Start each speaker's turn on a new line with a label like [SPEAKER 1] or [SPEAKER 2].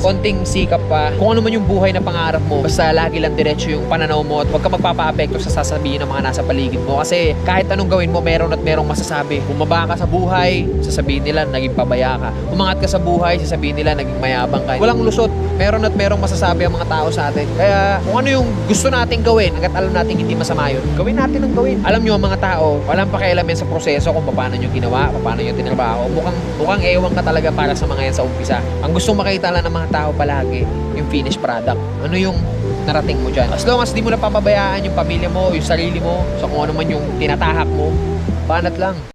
[SPEAKER 1] konting sikap pa, kung ano man yung buhay na pangarap mo, basta lagi lang diretso yung pananaw mo at huwag ka magpapa-apekto sa sasabihin ng mga nasa paligid mo. Kasi kahit anong gawin mo, meron at merong masasabi. Bumaba ka sa buhay, sasabihin nila naging pabaya ka. Umangat ka sa buhay, sasabihin nila naging mayabang ka. Walang lusot, meron at merong masasabi ang mga tao sa atin. Kaya kung ano yung gusto nating gawin, hanggat alam natin hindi masama yun, gawin natin ang gawin. Alam nyo, ang mga tao, walang pakialam yan sa proseso kung paano nyo ginawa, paano nyo tinrabaho. Mukhang ewan ka talaga para sa mga yan sa umpisa. Ang gustong makita lang ng mga tao palagi, yung finished product. Ano yung narating mo dyan. As long as di mo napapabayaan yung pamilya mo, yung sarili mo, sa kung ano man yung tinatahak mo, banat lang.